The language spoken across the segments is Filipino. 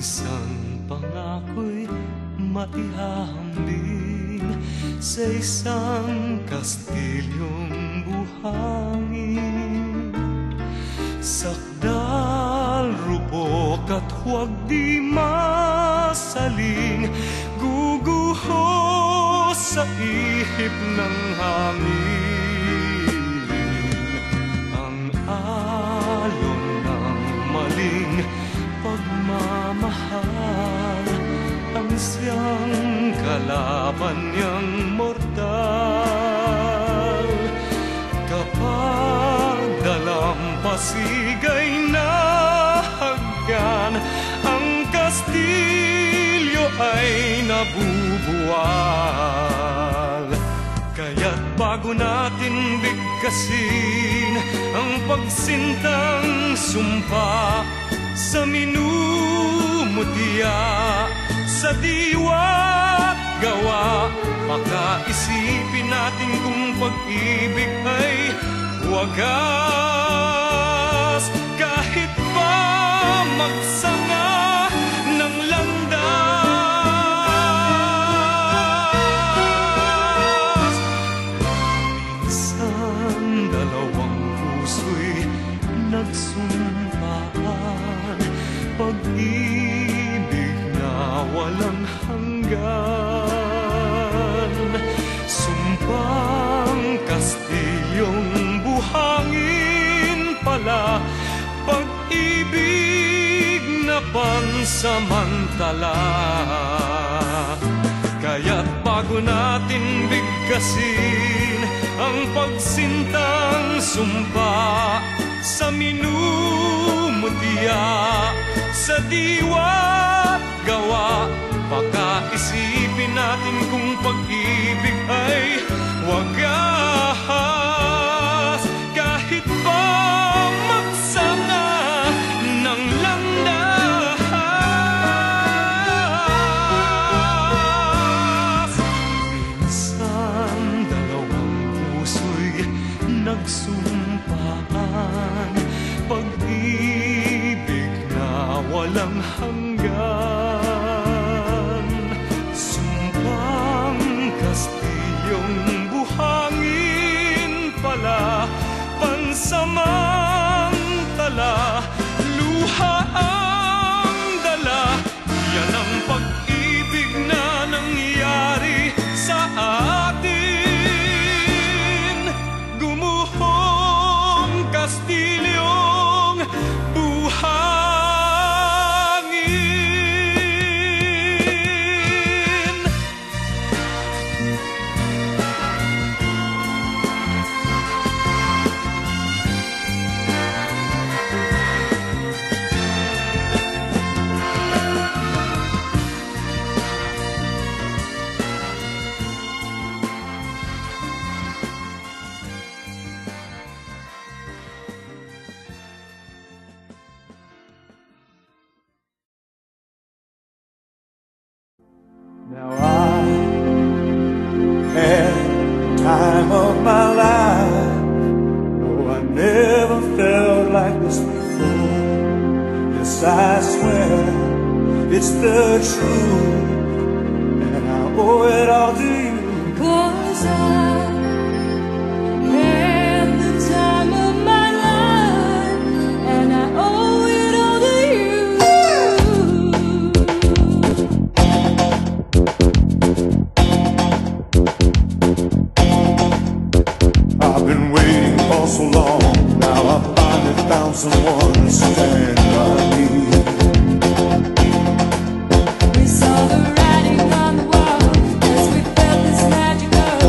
Isang pangako'y matihambing sa isang kastilyong buhangin. Sakdal, rupok at huwag di masaling, guguho sa ihip ng hangin. Ang alon ng maling pagmamahal, ang siyang kalaban niyang mortal. Kapag dalampasig ay nahagkan, ang kastilyo ay nabubuwal. Kaya't bago natin bigkasin ang pagsintang sumpa sa minumutya, sa diwa't gawa, makaisipin natin kung pag-ibig ay wagas. Kahit pa magsanga ng landas, minsan dalawang puso'y nagsumpaan, pag-ibig na walang hanggan. Sumpang kastilyong buhangin pala, pag-ibig na pansamantala. Kaya't bago natin bigkasin ang pagsintang sumpa sa minumutya, sa diwa't gawa, pakaisipin natin kung pag-ibig ay wagas. Kahit pa magsanga ng landas, minsan dalawang puso'y nagsumpaan, pag-ibig na walang hanggan. Sumpang kastilyong buhangin pala, pansamantala, luha ang dala. Yan ang pag-ibig na nangyari sa atin. Gumuhong kastilyong buhangin. Now I had the time of my life. Oh, I never felt like this before. Yes, I swear it's the truth, and I owe it all to you. 'Cause I had the time of my life, and I owe it all to you. I've been waiting for so long. Now I finally found someone to stand by me. We saw the writing on the wall as we felt this magical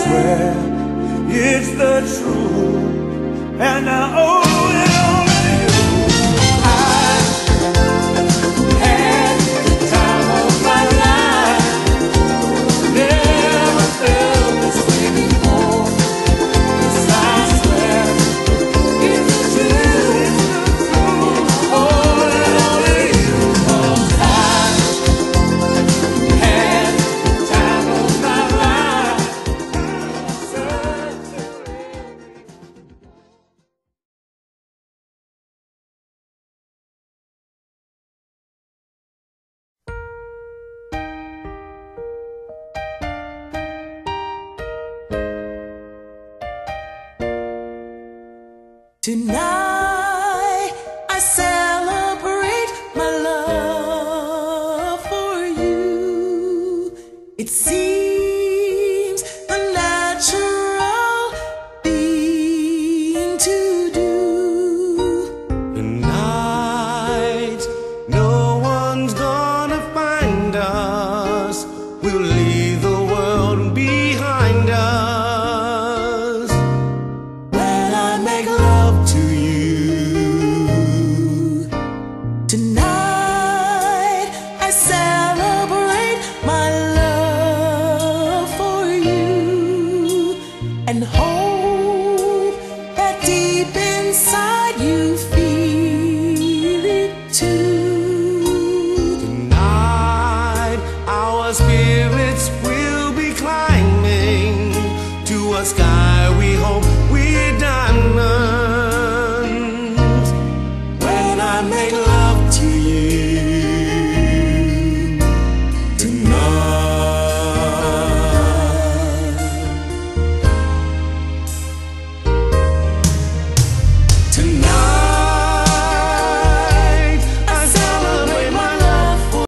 swear it's the truth, and I owe it all to you. I had the time of my life, never felt this way before. 'Cause I swear it's the truth, I owe it all to you. 'Cause I had the time of my life. Tonight I celebrate my love for you. It seems a natural thing to do. Tonight, no one's gonna find us. We'll leave the world behind us. When I make love to you, Tonight I celebrate my love for you and hope that deep inside you feel it too. tonight our spirits will be climbing to a sky